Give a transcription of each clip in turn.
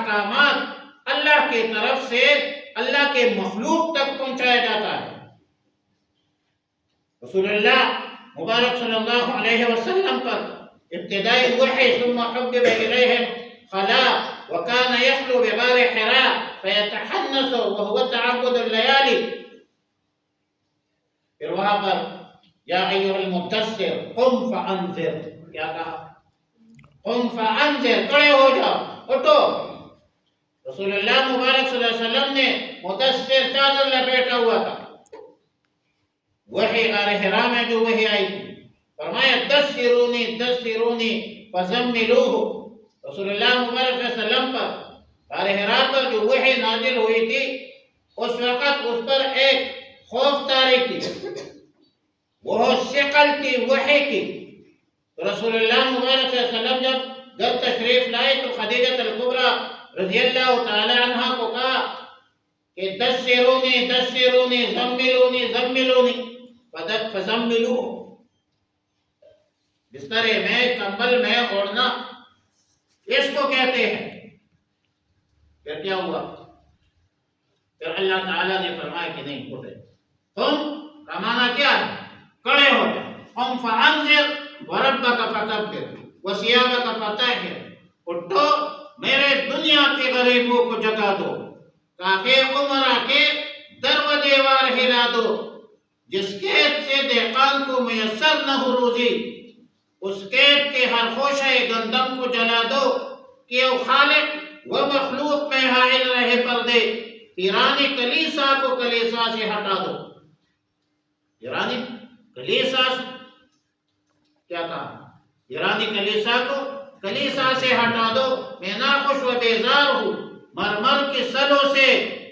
احکامات اللہ کی طرف سے اللہ کے مخلوق تک پہنچایا جاتا ہے۔ رسول اللہ مبارک صلی اللہ علیہ وسلم پر ابتدائی وحی ثم حبب الیہم خلا وکان یخلو بغار حراء فیتحنس وهو تعبد اللیالی، پھر وہاں پر یا ایھا المدثر قم فانذر، کیا کہا؟ قم فانذر، کھڑے ہو جاؤ، اٹھو۔ رسول اللہ مبارک صلی اللہ علیہ وسلم نے مدثر چادر لپیٹا ہوا تھا، وحی غار حراء میں جو وحی آئی تھی، فرمایا دثرونی دثرونی فزملوہ۔ رسول اللہ مبارک صلی اللہ علیہ وسلم پر غار حراء پر جو وحی نازل ہوئی تھی، اس وقت اس پر ایک خوف طاری تھی، وہ ثقل تھی وحی کی۔ تو رسول اللہ مبارک صلی اللہ علیہ وسلم جب گھر تشریف لائے تو خدیجہ الکبریٰ رضی اللہ تعالی عنہ کو کہا کہ دثرونی دثرونی زملونی زملونی فزملوہ، بسترے میں کمبل میں اوڑھنا اس کو کہتے ہیں۔ پھر کیا ہوا؟ پھر اللہ تعالیٰ نے فرمایا کہ نہیں اٹھے، تم کا معنی کیا ہے؟ کھڑے ہو جائے، قم فانذر وربک فکبر وثیابک فطہر، اٹھو میرے دنیا کے غریبوں کو جگا دو، تاکہ عمرہ کے در و دیوار ہلا دو، جس کھیت سے دہقان کو میسر نہ ہو روزی، اس کھیت کے ہر خوشہ گندم کو جلا دو کہ وہ خالق و مخلوق میں حائل رہے پردے، پیرانی کلیسا کو کلیسا سے ہٹا دو۔ پیرانی کلیسا کیا کہا؟ پیرانی کلیسا کو کلیسا سے ہٹا دو، میں ناخوش و بیزار ہوں، مرمر کے سلوں سے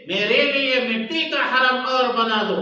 میرے لیے مٹی کا حرم اور بنا دو۔